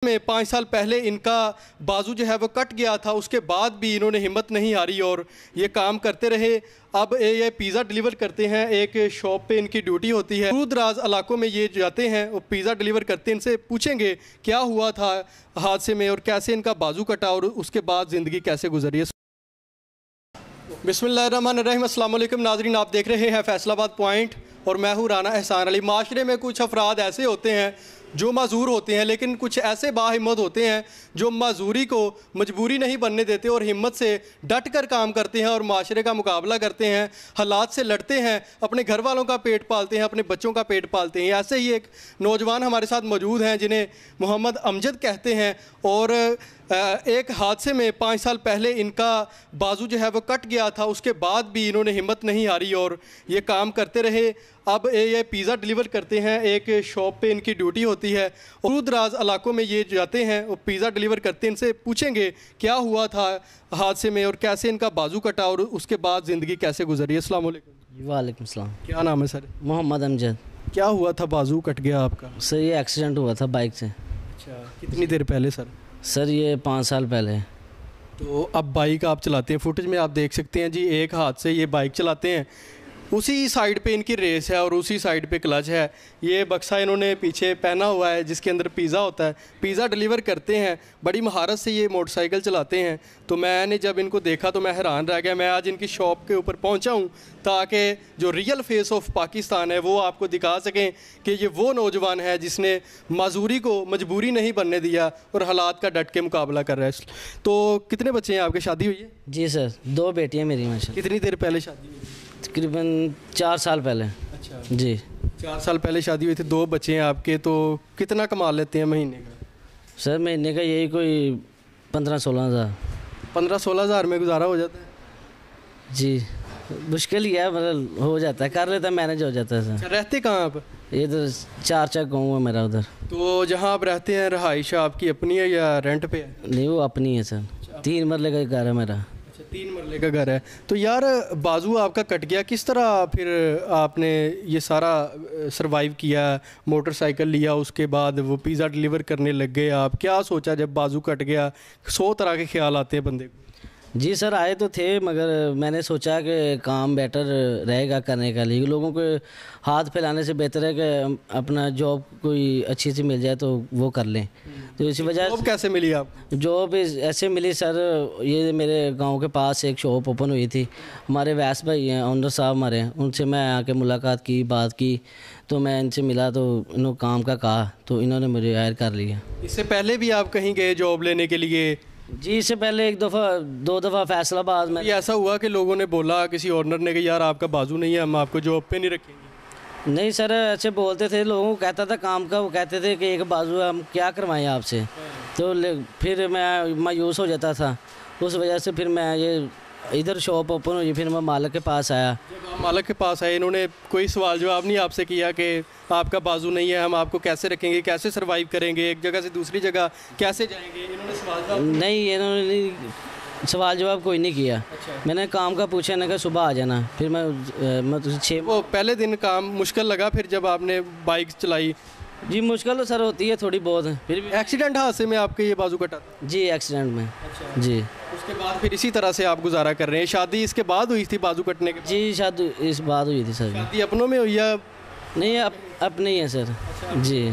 में 5 साल पहले इनका बाजू जो है वो कट गया था, उसके बाद भी इन्होंने हिम्मत नहीं हारी और ये काम करते रहे। अब ये पिज़्ज़ा डिलीवर करते हैं, एक शॉप पे इनकी ड्यूटी होती है। दूर दराज इलाकों में ये जाते हैं, वो पिज़्ज़ा डिलीवर करते हैं। इनसे पूछेंगे क्या हुआ था हादसे में और कैसे इनका बाजू कटा और उसके बाद ज़िंदगी कैसे गुजरी है। बिस्मिल्लाहिर्रहमानिर्रहीम, अस्सलाम वालेकुम नाज़रीन, आप देख रहे हैं फैसलाबाद पॉइंट और मैं हूँ राना एहसान अली। माशरे में कुछ अफराद ऐसे होते हैं जो माजूर होते हैं, लेकिन कुछ ऐसे बाहिम्मत होते हैं जो माजूरी को मजबूरी नहीं बनने देते और हिम्मत से डट कर काम करते हैं और माशरे का मुकाबला करते हैं, हालात से लड़ते हैं, अपने घर वालों का पेट पालते हैं, अपने बच्चों का पेट पालते हैं। ऐसे ही एक नौजवान हमारे साथ मौजूद हैं जिन्हें मोहम्मद अमजद कहते हैं और एक हादसे में 5 साल पहले इनका बाजू जो है वो कट गया था, उसके बाद भी इन्होंने हिम्मत नहीं हारी और ये काम करते रहे। अब ये पिज़्ज़ा डिलीवर करते हैं, एक शॉप पे इनकी ड्यूटी होती है। दूर दराज इलाकों में ये जाते हैं, वो पिज़्ज़ा डिलीवर करते हैं। इनसे पूछेंगे क्या हुआ था हादसे में और कैसे इनका बाजू कटा और उसके बाद ज़िंदगी कैसे गुजरी है। अस्सलाम वालेकुम। वालेकुम सलाम। क्या नाम है सर? मोहम्मद अमजद। क्या हुआ था, बाजू कट गया आपका? सर ये एक्सीडेंट हुआ था बाइक से। अच्छा, कितनी देर पहले सर? सर ये 5 साल पहले। तो अब बाइक आप चलाते हैं, फुटेज में आप देख सकते हैं जी, एक हाथ से ये बाइक चलाते हैं, उसी साइड पे इनकी रेस है और उसी साइड पे क्लच है। ये बक्सा इन्होंने पीछे पहना हुआ है जिसके अंदर पिज़्ज़ा होता है। पिज़्ज़ा डिलीवर करते हैं, बड़ी महारत से ये मोटरसाइकिल चलाते हैं। तो मैंने जब इनको देखा तो मैं हैरान रह गया। मैं आज इनकी शॉप के ऊपर पहुंचा हूं ताकि जो रियल फेस ऑफ पाकिस्तान है वो आपको दिखा सकें कि ये वो नौजवान है जिसने माजूरी को मजबूरी नहीं बनने दिया और हालात का डट के मुकाबला कर रहा है। तो कितने बच्चे हैं आपके? शादी हुई है? जी सर, 2 बेटियां मेरी माशाल्लाह। कितनी देर पहले शादी हुई? तकरीबन 4 साल पहले। अच्छा जी, 4 साल पहले शादी हुई थी, 2 बच्चे हैं आपके। तो कितना कमा लेते हैं महीने का? सर महीने का यही कोई 15-16 हज़ार। 15-16 हज़ार में गुजारा हो जाता है? जी, मुश्किल ही है, मतलब हो जाता है, कर लेता है, मैनेज हो जाता है सर। रहते कहाँ आप? इधर 4 गाँव है मेरा उधर। तो जहाँ आप रहते हैं रहाइश आपकी अपनी है या रेंट पे है? नहीं, वो अपनी है सर। 3 मरले का घर है मेरा। अच्छा, 3 मरले का घर है। तो यार बाजू आपका कट गया, किस तरह फिर आपने ये सारा सरवाइव किया? मोटरसाइकिल लिया, उसके बाद वो पिज़्ज़ा डिलीवर करने लग गए आप। क्या सोचा जब बाजू कट गया? 100 तरह के ख्याल आते हैं बंदे को। जी सर, आए तो थे, मगर मैंने सोचा कि काम बेटर रहेगा करने के लिए। लोगों को हाथ फैलाने से बेहतर है कि अपना जॉब कोई अच्छी सी मिल जाए तो वो कर लें। तो इसी वजह जॉब कैसे मिली आप? जॉब ऐसे मिली सर, ये मेरे गांव के पास एक शॉप ओपन हुई थी। हमारे वैस भाई हैं, ओनर साहब हमारे, उनसे मैं आके मुलाकात की, बात की, तो मैं इनसे मिला तो इन्होंने काम का कहा तो इन्होंने मुझे हायर कर लिया। इससे पहले भी आप कहीं गए जॉब लेने के लिए? जी, इससे पहले 2 दफ़ा फैसलाबाद में। ये ऐसा हुआ कि लोगों ने बोला, किसी ऑनर ने कि यार आपका बाजू नहीं है, हम आपको जॉब पे नहीं रखेंगे? नहीं सर, ऐसे बोलते थे, लोगों को कहता था काम का, वो कहते थे कि एक बाजू है, हम क्या करवाएं आपसे। तो फिर मैं मायूस हो जाता था, उस वजह से फिर मैं ये इधर शॉप ओपन हुई, फिर मैं मालिक के पास आया। जब आप मालिक के पास आए, इन्होंने कोई सवाल जवाब नहीं आपसे किया कि आपका बाजू नहीं है, हम आपको कैसे रखेंगे, कैसे सरवाइव करेंगे, एक जगह से दूसरी जगह कैसे जाएंगे? इन्होंने सवाल जवाब नहीं, इन्होंने सवाल जवाब कोई नहीं किया। अच्छा। मैंने काम का पूछा, ना कि सुबह आ जाना। फिर मैं तुझे 6 वो पहले दिन काम मुश्किल लगा, फिर जब आपने बाइक चलाई? जी, मुश्किल तो सर होती है थोड़ी बहुत, फिर भी। एक्सीडेंट हादसे में आपके ये बाजू कटा था? जी, एक्सीडेंट में। अच्छा। जी, उसके बाद फिर इसी तरह से आप गुजारा कर रहे हैं। शादी इसके बाद हुई थी बाजू कटने के? जी, शादी इस बात हुई थी सर। शादी अपनों में हुई या? नहीं, अपने ही है सर। जी।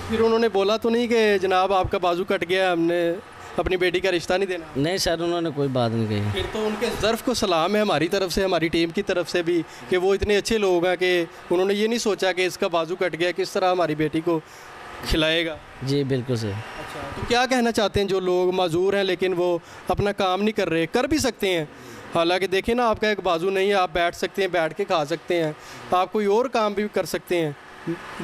फिर उन्होंने बोला तो नहीं कि जनाब आपका बाजू कट गया, हमने अपनी बेटी का रिश्ता नहीं देना? नहीं सर, उन्होंने कोई बात नहीं कही। फिर तो उनके ज़र्फ़ को सलाम है हमारी तरफ से, हमारी टीम की तरफ से भी, कि वो इतने अच्छे लोग हैं कि उन्होंने ये नहीं सोचा कि इसका बाजू कट गया, किस तरह हमारी बेटी को खिलाएगा। जी बिल्कुल सर। अच्छा, तो क्या कहना चाहते हैं जो लोग माजूर हैं लेकिन वो अपना काम नहीं कर रहे? कर भी सकते हैं, हालांकि देखें ना, आपका एक बाजू नहीं है, आप बैठ सकते हैं, बैठ के खा सकते हैं, आप कोई और काम भी कर सकते हैं।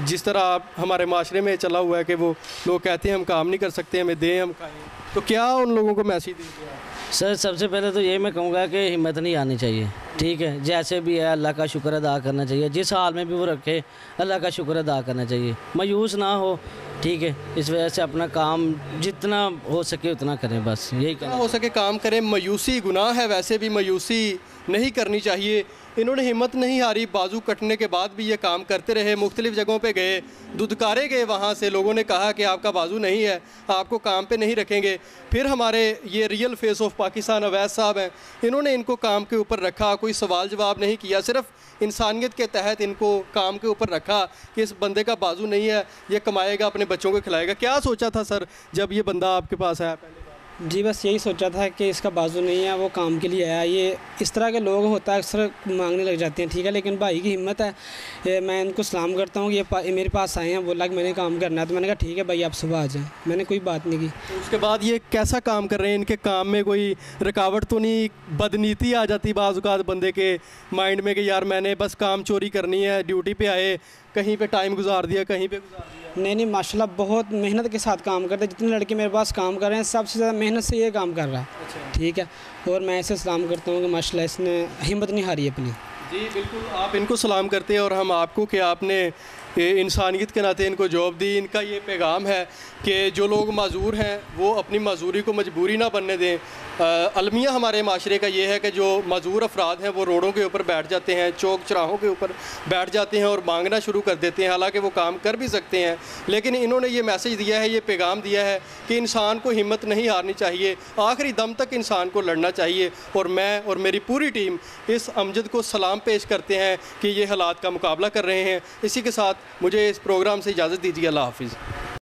जिस तरह आप हमारे माशरे में चला हुआ है कि वो लोग कहते हैं हम काम नहीं कर सकते, हमें दें, हम खाएँ। तो क्या उन लोगों को मैसेज देंगे आप? सर सबसे पहले तो ये मैं कहूँगा कि हिम्मत नहीं आनी चाहिए, ठीक है। जैसे भी है अल्लाह का शुक्र अदा करना चाहिए, जिस हाल में भी वो रखे अल्लाह का शुक्र अदा करना चाहिए, मायूस ना हो, ठीक है। इस वजह से अपना काम जितना हो सके उतना करें, बस यही जितना हो सके काम करें। मायूसी गुनाह है, वैसे भी मायूसी नहीं करनी चाहिए। इन्होंने हिम्मत नहीं हारी, बाजू कटने के बाद भी ये काम करते रहे, मुख्तलिफ़ जगहों पे गए, दुदकारे गए, वहाँ से लोगों ने कहा कि आपका बाजू नहीं है, आपको काम पे नहीं रखेंगे। फिर हमारे ये रियल फेस ऑफ पाकिस्तान अवैध साहब हैं, इन्होंने इनको काम के ऊपर रखा, कोई सवाल जवाब नहीं किया, सिर्फ इंसानियत के तहत इनको काम के ऊपर रखा कि इस बंदे का बाजू नहीं है, ये कमाएगा, अपने बच्चों को खिलाएगा। क्या सोचा था सर जब ये बंदा आपके पास आया पहले? जी बस यही सोचा था कि इसका बाजू नहीं है, वो काम के लिए आया। ये इस तरह के लोग होता है अक्सर मांगने लग जाते हैं, ठीक है, लेकिन भाई की हिम्मत है। मैं इनको सलाम करता हूँ। ये मेरे पास आए हैं, बोला कि मैंने काम करना है, तो मैंने कहा ठीक है भाई आप सुबह आ जाएं, मैंने कोई बात नहीं की। तो उसके बाद ये कैसा काम कर रहे हैं? इनके काम में कोई रुकावट तो नहीं, बदनीति आ जाती बाज़ औक़ात बंदे के माइंड में कि यार मैंने बस काम चोरी करनी है, ड्यूटी पे आए, कहीं पे टाइम गुजार दिया, कहीं पे गुजार दिया? नहीं माशाल्लाह बहुत मेहनत के साथ काम करते हैं। जितने लड़के मेरे पास काम कर रहे हैं सबसे ज़्यादा मेहनत से ये काम कर रहा है। अच्छा। ठीक है, और मैं इसे सलाम करता हूँ कि माशाल्लाह इसने हिम्मत नहीं हारी अपनी। जी बिल्कुल, आप इनको सलाम करते हैं और हम आपको कि आपने इंसानियत के नाते इनको जॉब दी। इनका ये पैगाम है कि जो लोग माजूर हैं वो अपनी माजूरी को मजबूरी ना बनने दें। अलमिया हमारे माशरे का ये है कि जो माजूर अफराद हैं वो रोडों के ऊपर बैठ जाते हैं, चौक चौराहों के ऊपर बैठ जाते हैं और मांगना शुरू कर देते हैं, हालांकि वो काम कर भी सकते हैं। लेकिन इन्होंने ये मैसेज दिया है, ये पैगाम दिया है कि इंसान को हिम्मत नहीं हारनी चाहिए, आखिरी दम तक इंसान को लड़ना चाहिए। और मैं और मेरी पूरी टीम इस अमजद को सलाम पेश करते हैं कि ये हालात का मुकाबला कर रहे हैं। इसी के साथ मुझे इस प्रोग्राम से इजाज़त दीजिए। अल्लाह हाफिज़।